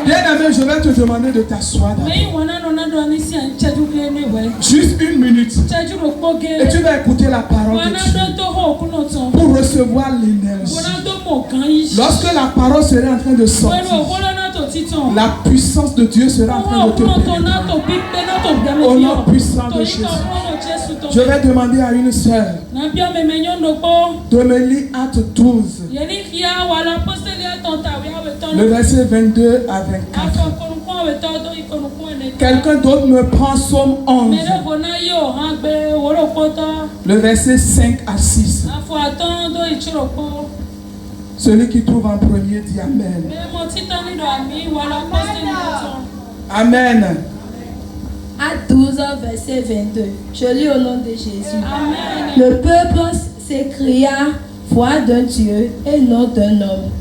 Bien-aimé, je vais te demander de t'asseoir. Juste une minute. Et tu vas écouter la parole de Dieu pour recevoir l'énergie. Lorsque la parole sera en train de sortir, la puissance de Dieu sera en train de te pénétrer. Au nom puissant de Jésus. Je vais demander à une sœur de me lire Actes 12, le verset 22 à 24. Quelqu'un d'autre me prend Psaume 11, le verset 5 à 6. Celui qui trouve en premier dit Amen. Amen. Acte 12, verset 22. Je lis au nom de Jésus. Amen. Le peuple s'écria, foi d'un Dieu et non d'un homme.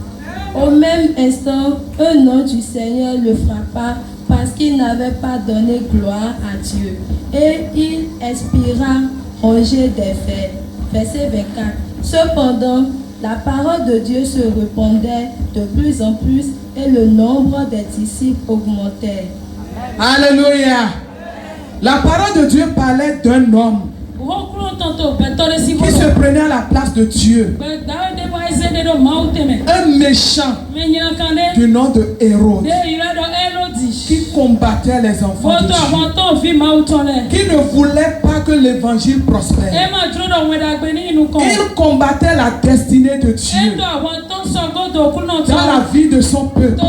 Au même instant, un nom du Seigneur le frappa parce qu'il n'avait pas donné gloire à Dieu. Et il expira rongé des fers. Verset 24. Cependant, la parole de Dieu se répandait de plus en plus et le nombre des disciples augmentait. Alléluia. La parole de Dieu parlait d'un homme qui se prenait à la place de Dieu. Un méchant du nom de Hérode qui combattait les enfants de Dieu, qui ne voulait pas que l'évangile prospère. Il combattait la destinée de Dieu dans la vie de son peuple.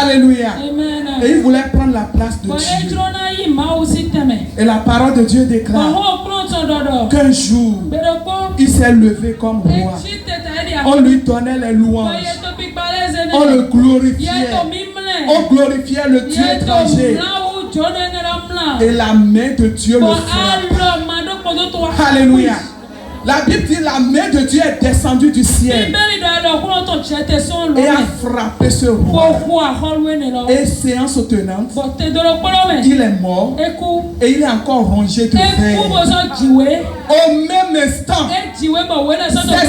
Alléluia. Et il voulait prendre la place de Dieu. Et la parole de Dieu déclare qu'un jour, il s'est levé comme roi. On lui donnait les louanges. On le glorifiait. On glorifiait le Dieu étranger. Et la main de Dieu le frappe. Alléluia. La Bible dit la main de Dieu est descendue du ciel et a frappé ce roi. Et séance tenante, il est mort et il est encore rongé de fer. Au même instant, c'est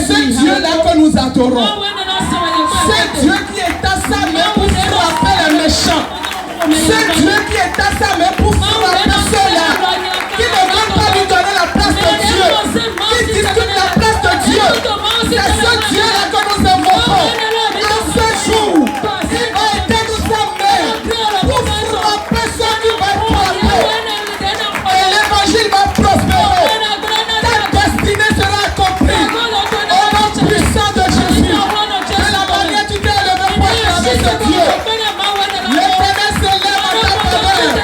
ce Dieu-là que nous adorons. C'est Dieu qui est à sa main pour frapper les méchants. C'est Dieu qui est à sa main pour frapper ceux-là qui ne veulent pas lui donner la place de Dieu, qui discutent la place de Dieu. C'est ce Dieu-là que nous invoquons. En ce jour, il va éteindre sa main pour frapper ceux qui veulent frapper. Et l'évangile va prospérer. Ta destinée sera accomplie. Au nom puissant de Jésus. De la manière tu t'es élevé pour servir ce Dieu. L'Éternel se lève à ta faveur.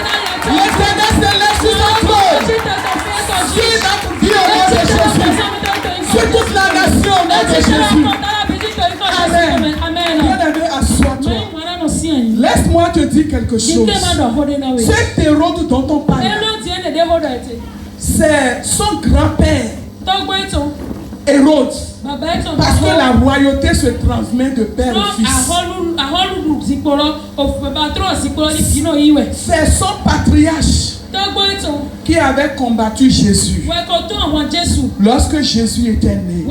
L'Éternel se lève sur ton trône. Sur notre vie au nom de Jésus. Sur toute la nation au nom de Jésus. Amen. Bien-aimé, assois-toi. Laisse-moi te dire quelque chose. Cet Hérode dont on parle, c'est son grand-père. Hérode. Parce que la royauté se transmet de père au fils. C'est son patriarche qui avait combattu Jésus. Lorsque Jésus était né,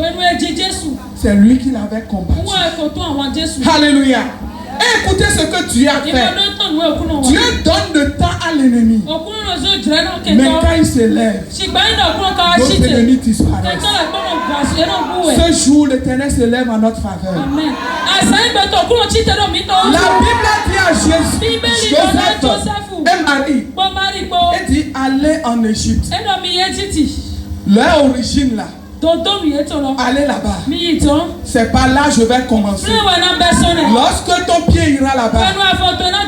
c'est lui qui l'avait combattu. Alléluia. Et écoutez ce que Dieu a fait. Dieu donne le temps à l'ennemi. Mais quand il se lève, notre ennemi disparaît. Ce jour, l'Éternel se lève en notre faveur. La Bible a dit à Jésus, Joseph et Marie, et dit allez en Égypte. Leur origine là. Allez là-bas. C'est pas là que je vais commencer. Lorsque ton pied ira là-bas,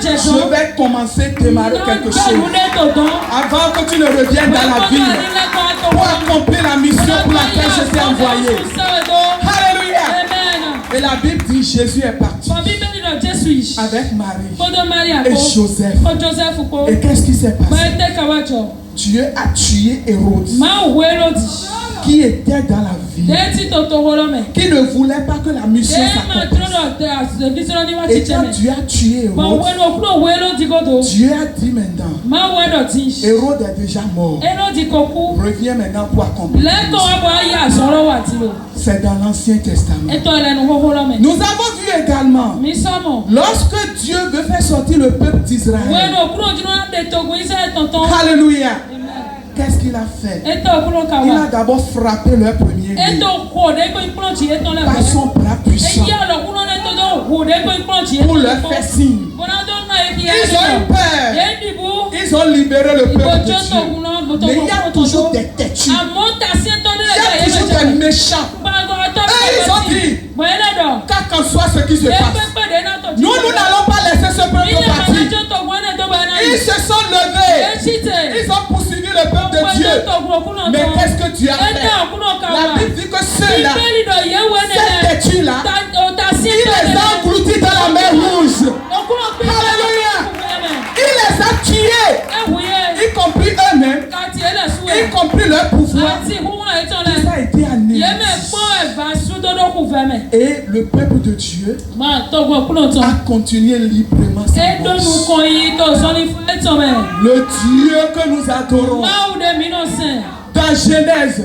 je vais commencer à démarrer quelque chose. Avant que tu ne reviennes dans la ville pour accomplir la mission pour laquelle je t'ai envoyé. Alléluia. Et la Bible dit Jésus est parti. avec Marie et Joseph. Et qu'est-ce qui s'est passé? Dieu a tué Hérode, qui était dans la ville, qui ne voulait pas que la mission s'accomplisse. Et quand Dieu a tué Hérode, Dieu a dit maintenant, Hérode est déjà mort, reviens maintenant pour accomplir. C'est dans l'Ancien Testament. Nous avons vu également, lorsque Dieu veut faire sortir le peuple d'Israël, alléluia, qu'est-ce qu'il a fait? Il a d'abord frappé leur premier-né par son bras puissant pour leur faire signe. Ils ont eu peur. Ils ont libéré le peuple de Dieu. Mais il y a toujours des têtus. Il y a toujours des méchants. Et ils ont dit, qu'en soit ce qui se passe, nous n'allons pas laisser ce peuple partir. Ils se sont levés. Ils ont poursuivi le peuple de Dieu. Mais qu'est-ce que Dieu a fait? La Bible dit que ceux-là, ces têtus-là, il les a engloutis dans la mer Rouge. Alléluia. Il les a tués, y compris eux-mêmes, y compris leur pouvoir. Ça a été anéanti. Et le peuple de Dieu a continué librement sa marche. Le Dieu que nous adorons, dans Genèse,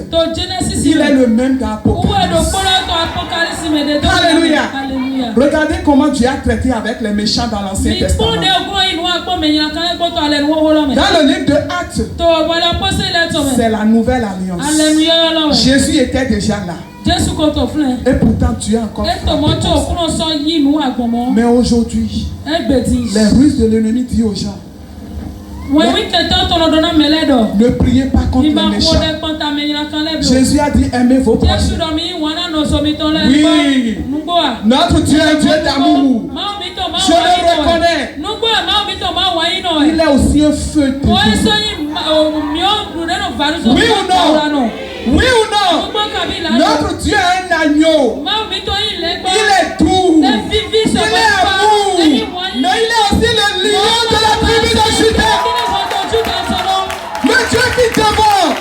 il est le même qu'Apocalypse. Alléluia. Regardez comment Dieu a traité avec les méchants dans l'Ancien Testament. Dans le livre de Actes, c'est la nouvelle alliance. Jésus était déjà là. Et pourtant Dieu a encore frappé. Mais aujourd'hui, les ruses de l'ennemi disent aux gens, ne priez pas contre les méchants. Jésus a dit, aimez vos prochains. Oui, notre Dieu est un Dieu d'amour. Je le reconnais. Il est aussi un feu de Dieu. Oui ou non? Oui ou non? Notre Dieu est un agneau. Il est doux. Il est amour. Mais il est aussi le lion de la tribu de Juda. Le Dieu qui dévore.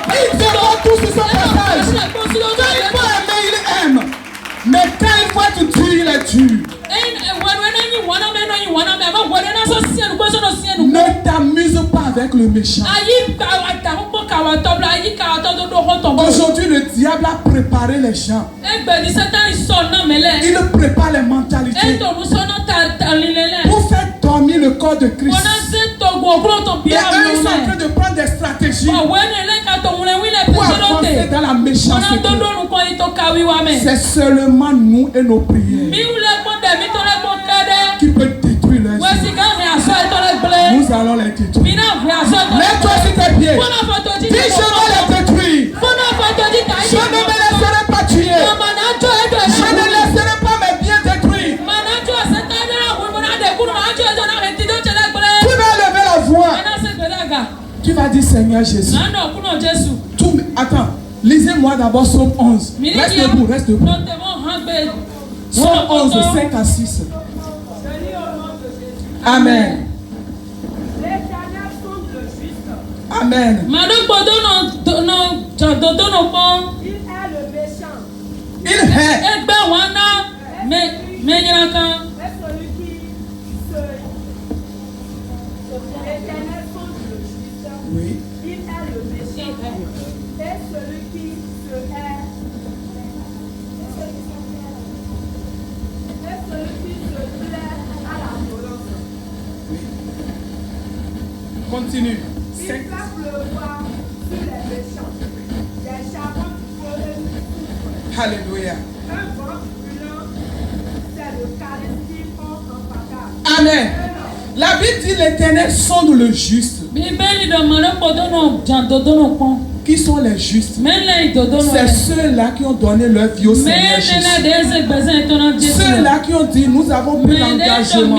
Il dévore tout sur son passage. Quand il faut aimer, il aime. Mais quand il faut être dur, il est dur. Ne t'amuse pas avec le méchant. Aujourd'hui, le diable a préparé les gens. Il prépare les mentalités pour faire dormir le corps de Christ. Et eux, ils sont en train de prendre des stratégies pour avancer dans la méchanceté. C'est seulement nous et nos prières qui peuvent détruire les gens. Nous allons les détruire. Mets-toi sur tes pieds. Dis, je vais les détruire. Je ne me laisserai pas tuer. Je ne laisserai pas mes biens détruits. Tu vas lever la voix. Tu vas dire, Seigneur Jésus. Attends, lisez-moi d'abord Psaume 11. Reste debout, reste debout. Psaume 11, 5 à 6. Amen. Amen. Il est le méchant. Il est. Oui. Il est le méchant. Et celui qui se hait. Et celui qui se plaît à la violence. Oui. Continue. Il fait pleuvoir sur les méchants. Les charbons du feu et du souffle. Alléluia. Un vent brûlant, c'est le calice qui font en patate. Amen. La Bible dit l'Éternel sonde le juste. Qui sont les justes? C'est ceux-là qui ont donné leur vie au Seigneur Jésus. Ceux-là qui ont dit, nous avons pris l'engagement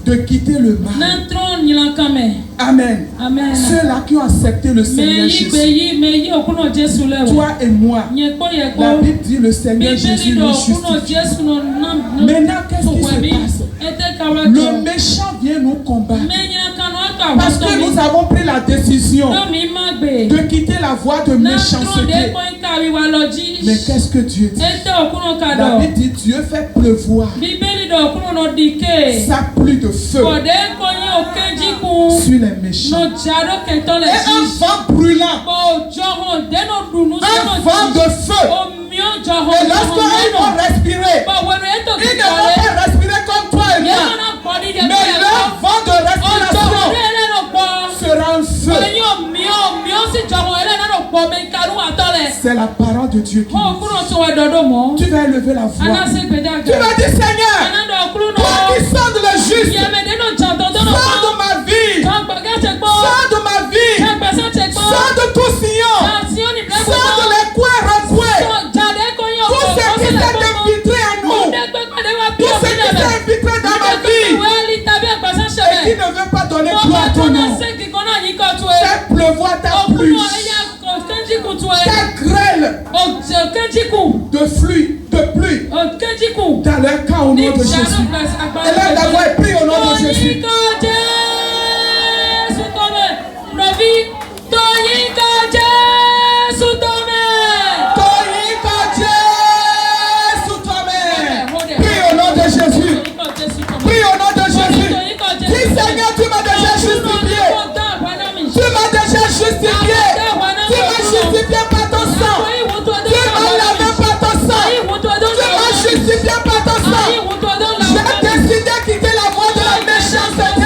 de quitter le mal. Amen. Ceux-là qui ont accepté le Seigneur Jésus. Toi et moi, la Bible dit le Seigneur Jésus nous justifie. Maintenant, qu'est-ce qui se passe? Le méchant vient nous combattre. Parce que nous avons pris la décision de quitter la voie de méchanceté. Mais qu'est-ce que Dieu dit? La Bible dit Dieu fait pleuvoir sa pluie de feu sur les méchants. Et un vent brûlant, un vent de feu. Et lorsqu'ils vont respirer, ils ne vont pas respirer comme toi et moi, mais leur vent de respiration sera un feu. C'est la parole de Dieu qui dit. Tu vas élever la voix. Tu vas dire Seigneur, toi qui sondes le juste, sors de ma vie, sors de ma vie, sors de tout sillon, sors de les coins recoins, tout ce qui s'est infiltré en nous, tout ce qui s'est infiltré dans ma vie et qui ne veut pas donner gloire à ton nom. Fais pleuvoir ta pluie, ta grêle de pluie dans leur camp au nom de Jésus. Élève la voix et prie au nom de Jésus. Prie au nom de Jésus. Prie au nom de Jésus. Dis Seigneur, tu m'as déjà justifié. Tu m'as déjà justifié. Tu m'as justifié par ton sang. Tu m'as lavé par ton sang. Tu m'as justifié par ton sang. J'ai décidé de quitter la voie de la méchanceté.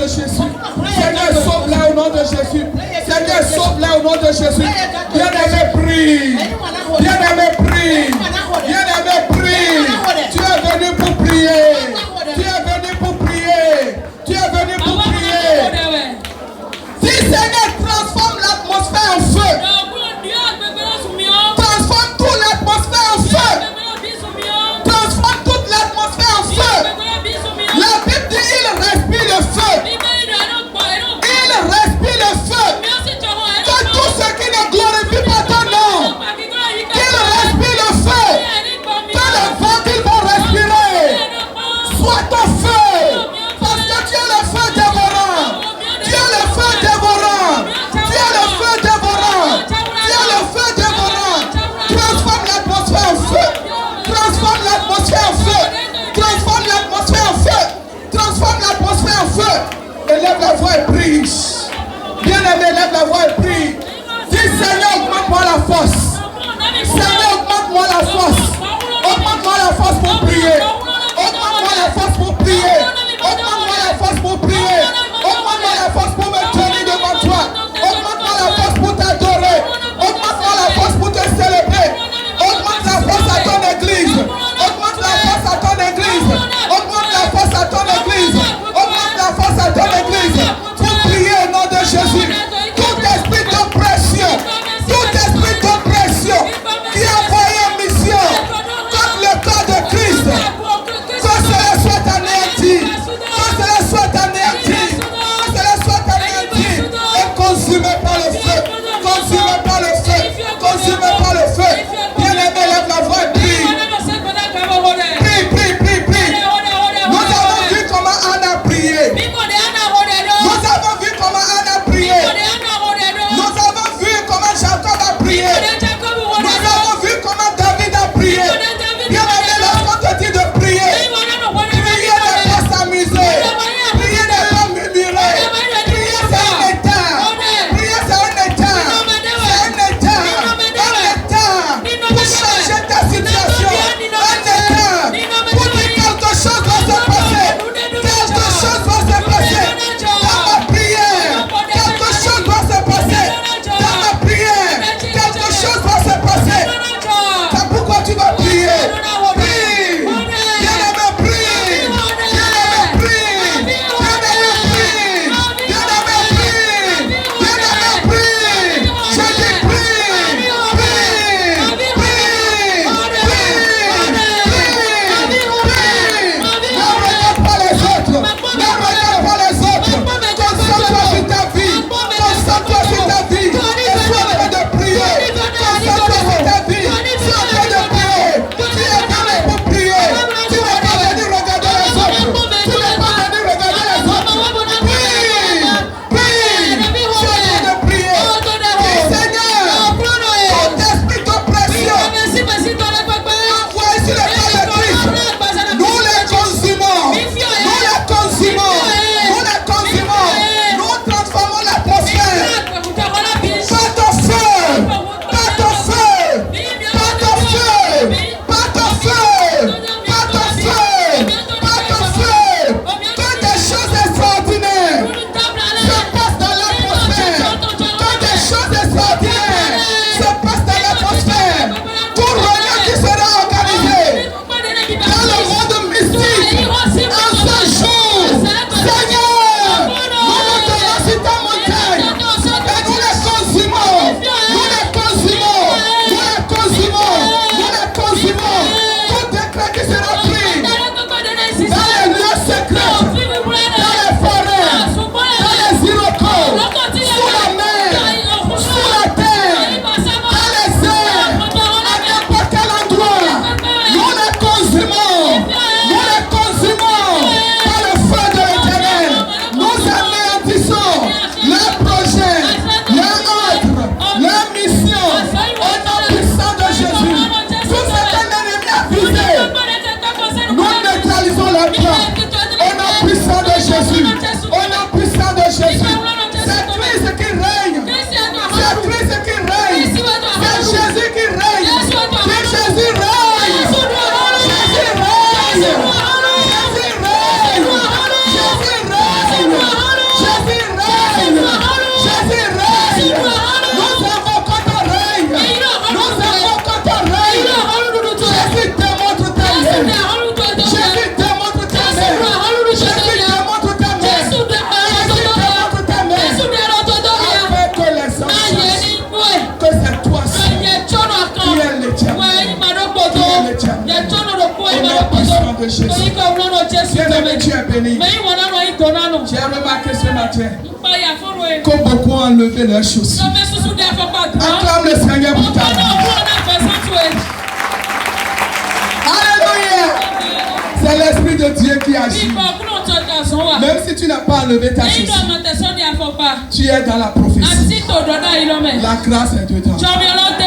Jésus. Seigneur, sauve-les au nom de Jésus. Seigneur, sauve-les au nom de Jésus. Bien-aimé, prie. Bien-aimé, prie. Bien-aimé, prie. Tu es venu pour prier. Tu es venu pour prier. Tu es venu pour prier. Si Seigneur transforme l'atmosphère en feu. Transforme toute l'atmosphère en feu. Transforme toute l'atmosphère en feu. La Bible dit il respire le feu. Il respire le feu. Que tous ceux qui ne glorifient pas ton nom, qu'il respire le feu. Que le vent qu'ils vont respirer soit ton feu. Parce que tu es le feu dévorant. Tu es le feu dévorant. Tu es le feu dévorant. Tu es le feu dévorant. Transforme l'atmosphère en feu. Transforme l'atmosphère en feu. Transforme l'atmosphère en feu. Transforme l'atmosphère en feu. Élève la voix et prie. Bien-aimé, lève la voix et prie. Dis Seigneur, augmente-moi la force. Seigneur, augmente-moi la force. Augmente-moi la force pour prier. Augmente-moi la force pour prier. Augmente-moi la force pour prier. Augmente-moi la force pour me tenir devant toi. Augmente-moi la force pour t'adorer. Augmente-moi la force pour te célébrer. Augmente la force à ton église. Augmente la force à ton église. Augmente la force à ton église. Augmente la force à ton église. Pour prier au nom de Jésus. Tout esprit d'oppression. Tout esprit d'oppression qui a envoyé en mission contre le corps de Christ. Que cela soit anéanti. Que cela soit anéanti. Que cela soit anéanti. Et consumé par le feu. Consumé par le feu. Consumé par le feu. Bien-aimé, lève la voix et prie. Prie, prie, prie, prie. Nous avons vu comment Anna a prié. Nous avons vu comment Anna a prié. Nous avons vu comment Jacob a prié. Nous avons vu comment David a prié. Bien-aimé, lorsqu'on te dit de prier, prier n'est pas s'amuser. Prier n'est pas murmurer. Prier c'est un état. Prier c'est un état. C'est un état. Un état pour changer ta situation. Un état pour dire quelque chose va se passer. Quelque chose va se passer. Dans ma prière, quelque chose va se passer. Dans ma prière, quelque chose va se passer. C'est pourquoi tu vas prier. Prie. Bien-aimé, prie. Bien-aimé, prie. Bien-aimé, prie. Bien-aimé, prie. Bien-aimé, prie. Je dis prie. Prie. Prie. Ne regarde pas les autres. Ne regarde pas les autres. Concentre-toi sur ta vie. Concentre-toi sur ta vie. Et sois en train de prier. Concentre-toi sur ta vie. Sois en train de prier. Tu es venu pour prier. Tu n'es pas venu regarder les autres. Tu n'es pas venu regarder les autres. Prie. Prie. Sois en train de prier. Dis Seigneur, tout esprit d'oppression envoyé sur le corps de Christ, nous les consumons. Nous les consumons. Nous les consumons. Nous transformons l'atmosphère. Pas ton feu. Pas ton feu. Pas ton feu. Pas ton feu. Pas ton feu. Pas ton feu. Que des choses extraordinaires se passent dans l'atmosphère. Que des choses extraordinaires se passent dans l'atmosphère. Tout réunion qui sera organisé dans le monde mystique en ce jour. Seigneur, nous nous tenons sur ta montagne et nous les consumons. Nous les consumons. Nous les consumons. Nous les consumons. Tout décret qui sera pris dans les lieux secrets, dans les forêts, dans les Iroquois, sous la mer, sous la terre, dans les airs, à n'importe quel endroit, nous les consumons. Nous les consumons par le feu de l'Éternel. Nous anéantissons leurs projets, leurs ordres, leurs missions au nom puissant de Jésus. Tout ce que l'ennemi a visé, nous neutralisons leur plan au nom puissant de Jésus. Au nom puissant de Jésus. C'est Christ qui règne. C'est Christ qui règne. C'est Jésus qui règne. C'est Jésus règne. Jésus règne. Jésus règne. Jésus règne. de Jésus. Bien aimé, tu es béni. J'ai remarqué ce matin que beaucoup ont enlevé leurs chaussures. Acclame le Seigneur pour ta vie. Alléluia. C'est l'Esprit de Dieu qui agit. Même si tu n'as pas enlevé ta chaussure, tu es dans la prophétie. La grâce est dedans.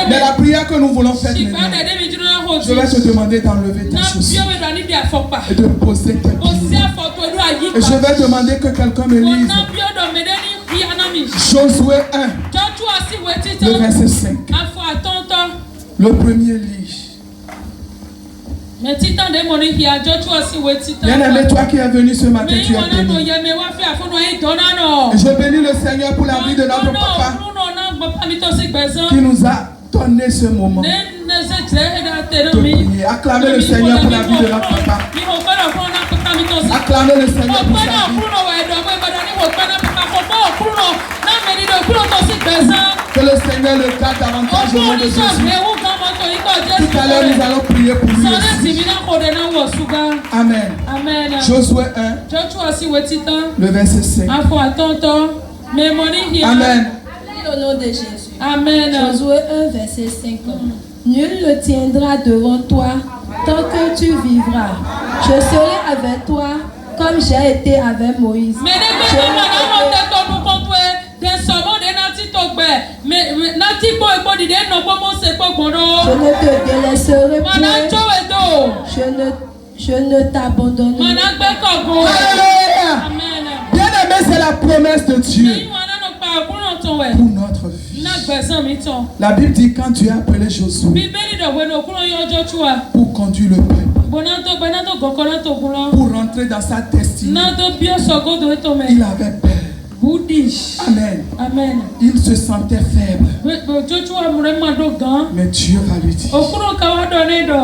Mais la prière que nous voulons faire maintenant, je vais te demander d'enlever ta chaussure et de poser tes pieds. Et je vais demander que quelqu'un me lise Josué 1, le verset 5. Le premier livre. Bien aimé, toi qui es venu ce matin, tu es béni. Et je bénis le Seigneur pour la vie de notre papa qui nous a donné ce moment de prier. Acclamez le Seigneur pour la vie de notre papa. Acclamez le Seigneur pour sa vie. Que le Seigneur le garde davantage au nom de Jésus. Tout à l'heure, nous allons prier pour lui aussi. Amen. Josué 1, le verset 5. Amen. Au nom de Jésus. Amen. Josué 1, verset 5. Nul ne tiendra devant toi tant que tu vivras. Je serai avec toi comme j'ai été avec Moïse. Je ne te délaisserai point. Je ne t'abandonnerai pas. Bien aimé, c'est la promesse de Dieu pour notre vie. La Bible dit quand Dieu a appelé Josué pour conduire le peuple, pour rentrer dans sa destinée, il avait peur. Amen. Amen. Il se sentait faible. Mais Dieu va lui dire,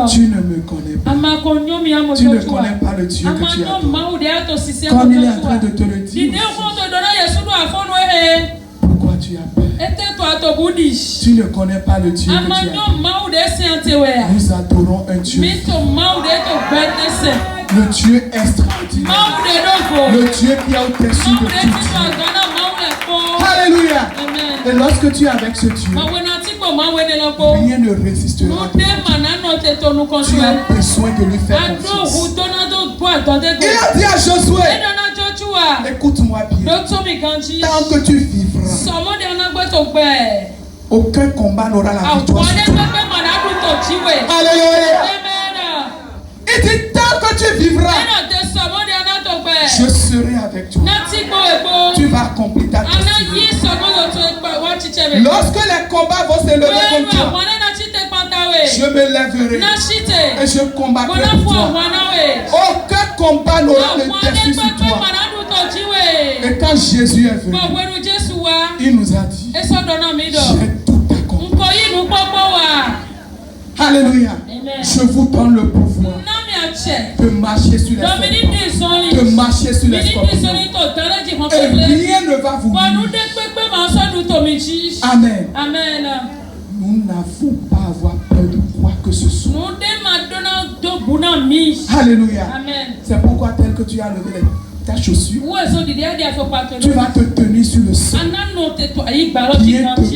tu ne me connais pas. Tu ne connais pas le Dieu que tu as. Comme il est en train de te le dire, pourquoi tu as peur? Tu ne connais pas le Dieu que tu as. Nous adorons un Dieu. Le Dieu extraordinaire. Le Dieu qui a au-dessus de tout. Alléluia. Et lorsque tu es avec ce Dieu, rien ne résistera. Tu as besoin de lui faire confiance. Il a dit à Josué, écoute-moi bien. Tant que tu vivras, aucun combat n'aura la victoire sur toi. Alléluia. Il dit tant que tu vivras, je serai avec toi. Tu vas accomplir ta destinée. Lorsque les combats vont se lever contre toi, je me lèverai et je combattrai pour toi. Aucun combat n'aura le dessus sur toi. Et quand Jésus est venu, il nous a dit, j'ai tout accompli. Alléluia. Je vous donne le pouvoir de marcher sur les scorpions. De marcher sur les scorpions. Et rien ne va vous nuire. Amen. Nous n'avons pas à avoir peur de quoi que ce soit. Alléluia. C'est pourquoi tel que tu as levé ta chaussure, tu vas te tenir sur le sol. Bien debout.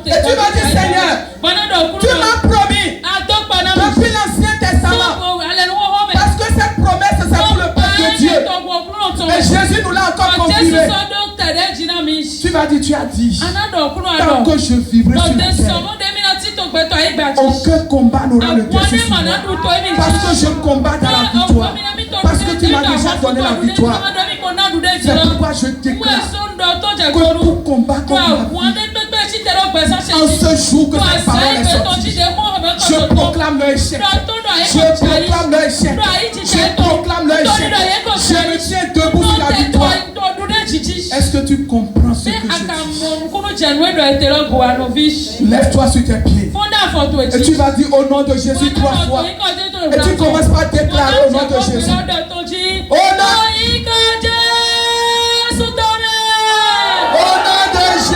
Et tu vas dire, Seigneur, tu m'as promis depuis l'Ancien Testament, parce que cette promesse c'est pour le peuple de Dieu. Et Jésus nous l'a encore confirmé. Tu vas dire, tu as dit, tant que je vivrai sur la terre, aucun combat n'aura le dessus sur moi. Parce que je combats dans la victoire. Parce que tu m'as déjà donné la victoire. C'est pourquoi je déclare que pour combattre contre ma vie, en ce jour que cette parole est sortie, je proclame le échec. Je proclame le échec. Je proclame le échec. Je me tiens debout sur la victoire. Est-ce que tu comprends ce que je dis? Lève-toi sur tes pieds. Et tu vas dire au nom de Jésus 3 fois. Et tu commences par déclarer au nom de Jésus. Au nom de Jésus.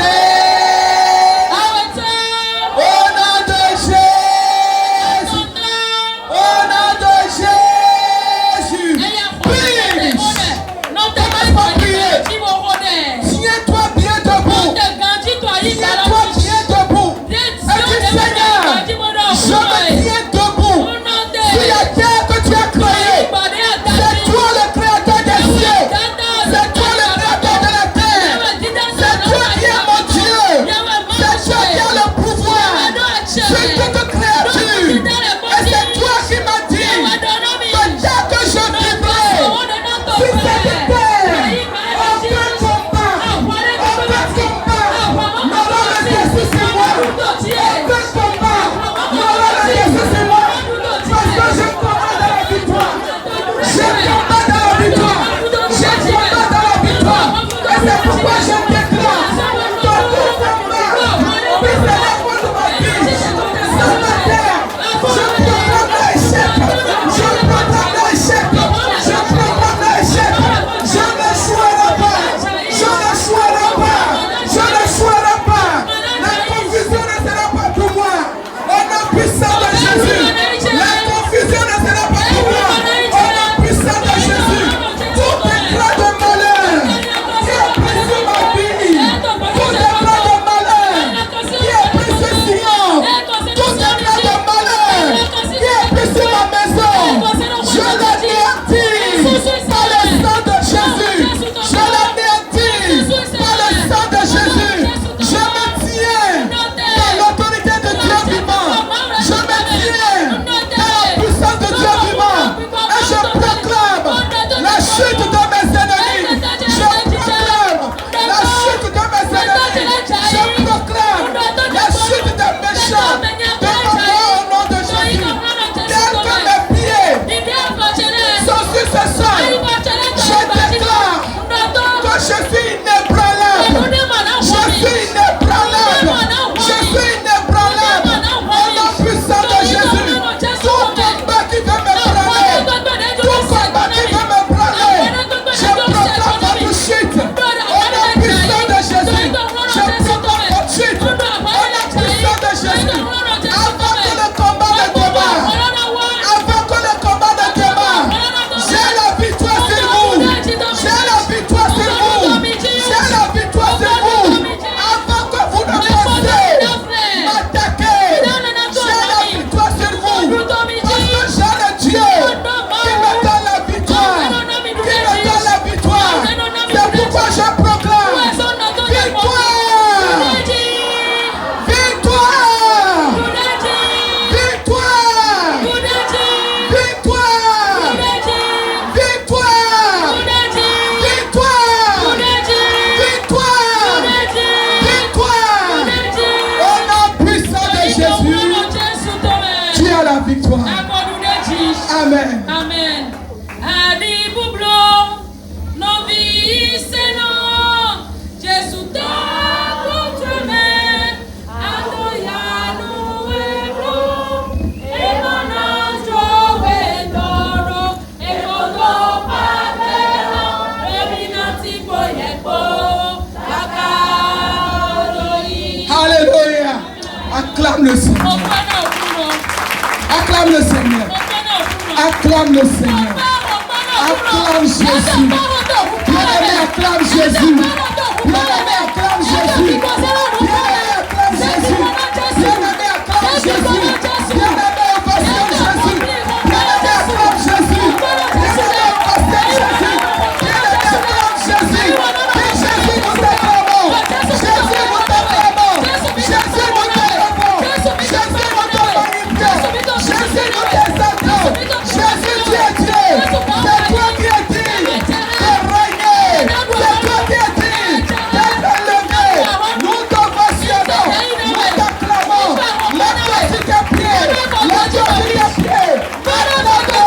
Acclame le Seigneur. Acclame le Seigneur. Acclame le Seigneur. Acclame Jésus. Bien-aimé, acclame Jésus. Bien-aimé, acclame Jésus. Bien-aimé, acclame Jésus. Bien-aimé, acclame Jésus. Bien-aimé, ovationne Jésus. Bien-aimé, acclame Jésus. Bien-aimé, ovationne Jésus. Bien-aimé, acclame Jésus. Dis Jésus, nous t'acclamons. Jésus, nous t'acclamons. Jésus, nous t'acclamons. Jésus, nous te magnifions. Jésus, nous t'exaltons. Jésus, tu es Dieu. C'est toi qui es digne de régner. C'est toi qui es digne d'être élevé. Nous t'ovationnons. Nous t'acclamons. Lève-toi sur tes pieds. Lève-toi sur tes pieds. Acclame-le.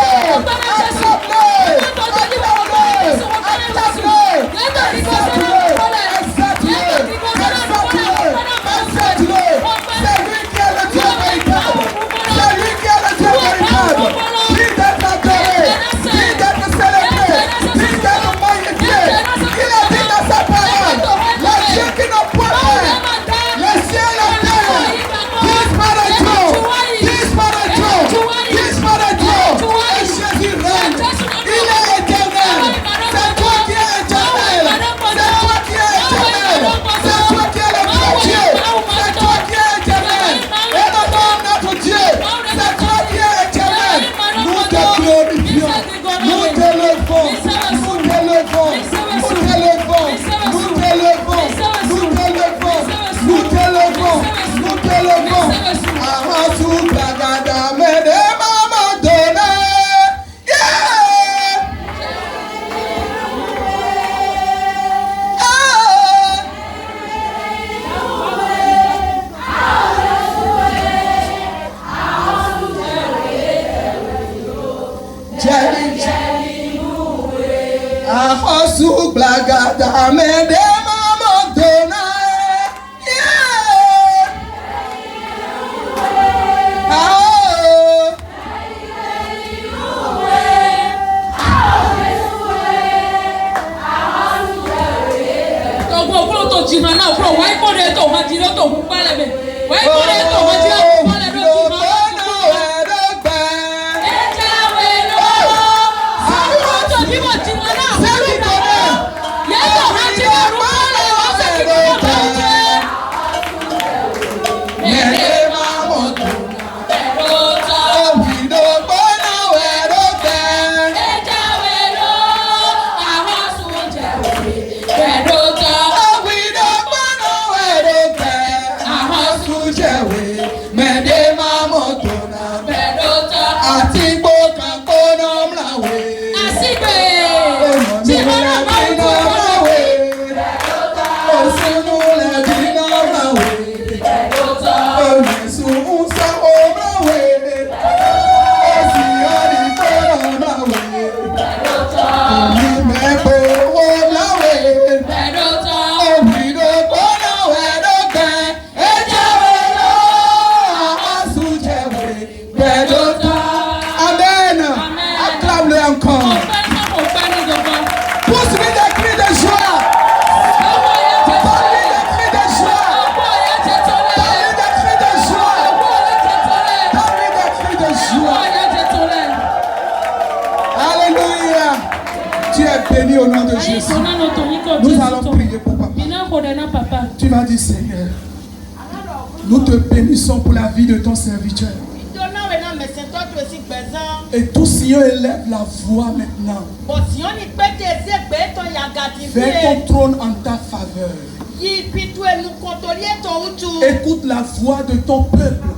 Nous allons prier pour papa. Tu vas dire, Seigneur, nous te bénissons pour la vie de ton serviteur. Et tout Seigneur élève la voix maintenant. Fais ton trône en ta faveur. Écoute la voix de ton peuple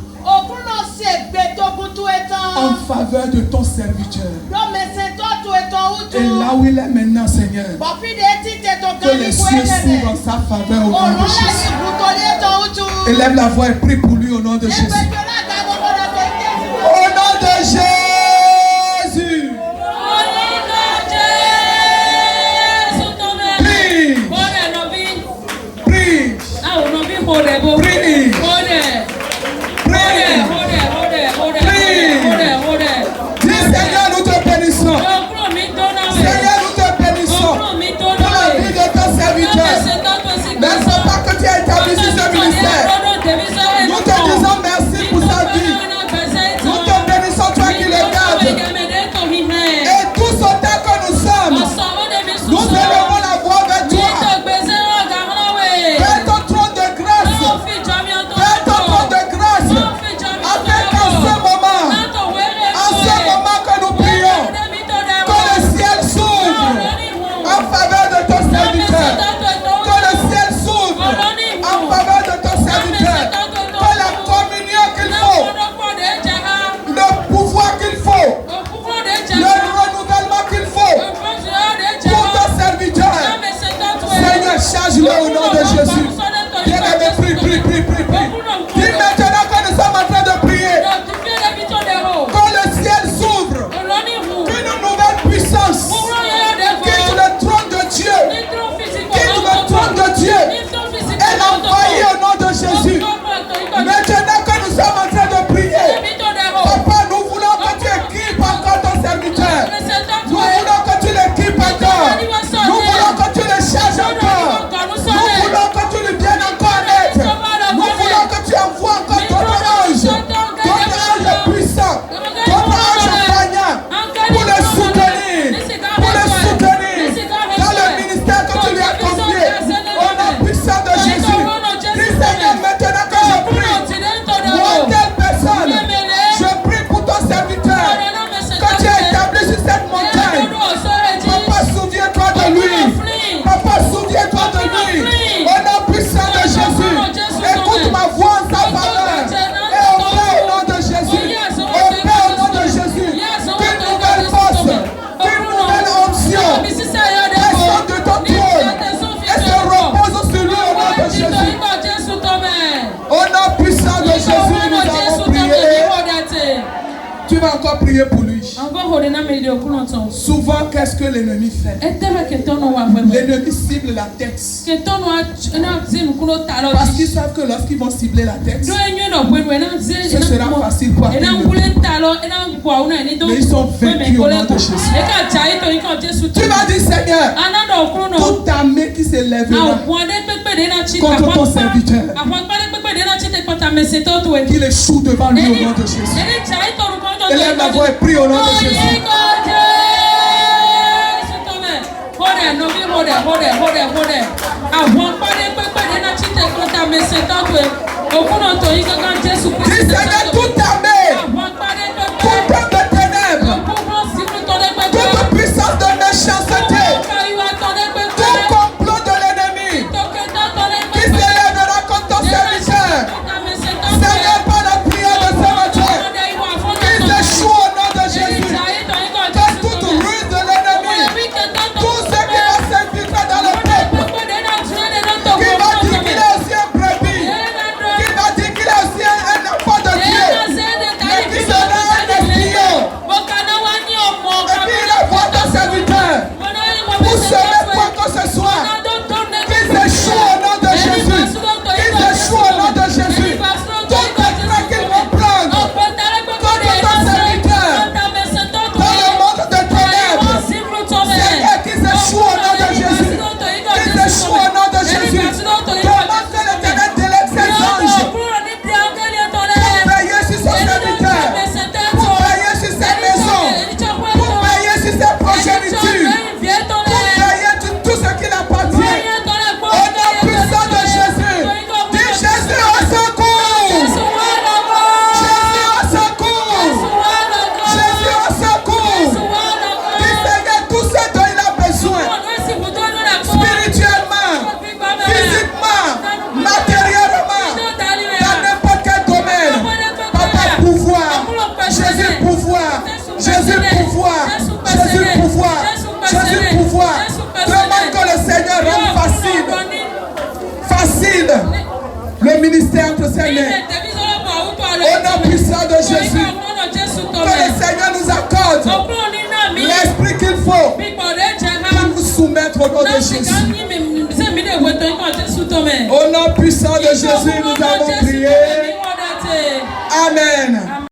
en faveur de ton serviteur. Et là où il est maintenant, Seigneur, que les cieux s'ouvrent en sa faveur au nom de Jésus. Élève la voix et prie pour lui au nom de Jésus. Au nom de Jésus. Prie. Prie. Prie. Seigneur, nous te bénissons. Seigneur, nous te bénissons pour la vie de ton serviteur. Merci pas que tu as établi sur ce ministère. Nous te disons merci. puissance. Quitte le trône de Dieu. Quitte le trône de Dieu. Elle a envahi au nom de Jésus. Maintenant que nous sommes en train de prier, Papa, nous voulons que tu équipes encore ton serviteur. Nous voulons que tu l'équipes encore. Nous voulons que tu le charges encore. Nous voulons que tu lui viennes encore en aide. Nous voulons que tu envoies encore ton ange. Ton ange puissant. Ton ange poignant. Pour le soutenir. Pour le soutenir. Dans le ministère que tu lui as confié. Au nom puissant de Jésus. Dis Seigneur, maintenant que je prie. Moi, telle personne. Je prie pour ton serviteur. Que tu as établi sur cette montagne. Papa, souviens-toi de lui. Papa, souviens-toi de lui. Au nom puissant de Jésus. Écoute ma voix en sa faveur. Et opère au nom de Jésus. Opère au nom de Jésus. Une nouvelle force. Une nouvelle onction. Descend de ton trône. Et se repose sur lui au nom de Jésus. Au nom puissant de Jésus, nous avons prié. Tu vas encore prier pour lui. Souvent, qu'est-ce que l'ennemi fait? L'ennemi cible la tête. Parce qu'ils savent que lorsqu'ils vont cibler la tête, ce sera facile pour eux. Mais ils sont vaincus au nom de Jésus. Tu vas dire, Seigneur, toute armée qui s'élèvera contre ton serviteur, qu'il échoue devant lui au nom de Jésus. Élève la voix et prie au nom de Jésus. Dis Seigneur, toute armée, toute arme de ténèbres, toute puissance de méchanceté, tout complot de l'ennemi qui s'élèvera contre ton serviteur. Seigneur, par la prière de ce matin, qu'ils échouent au nom de Jésus. Que toute ruse de l'ennemi, tout ce qui va s'infiltrer dans le peuple, qui va dire qu'il est aussi un brebis, qui va dire qu'il est aussi un enfant de Dieu, mais qui sera un espion. Et puis il envoie ton serviteur pour semer quoi que ce soit. Qu'ils échouent au nom de Jésus. Qu'ils échouent au nom de Jésus. Tout contrat qu'ils vont prendre contre ton serviteur dans le monde de ténèbres, Seigneur, qu'ils échouent au nom de Jésus. Qu'ils échouent au nom de Jésus. Demande que l'Éternel délègue ses anges pour veiller sur son serviteur, pour veiller sur sa maison, pour veiller sur sa progéniture, pour veiller sur tout ce qui l'appartient. Au nom puissant de Jésus, dis Jésus au secours. Jésus au secours. Jésus au secours. Dis Seigneur tout ce dont il a besoin, spirituellement, physiquement, matériellement, dans n'importe quel domaine. Papa, pouvoir. Jésus, pouvoir. Jésus, pouvoir. Jésus, pouvoir. Jésus, pouvoir. Demande que le Seigneur rende facile le ministère de ses mains. Au nom puissant de Jésus, que le Seigneur nous accorde l'esprit qu'il faut pour nous soumettre au nom de Jésus. Au nom puissant de Jésus, nous avons prié. Amen.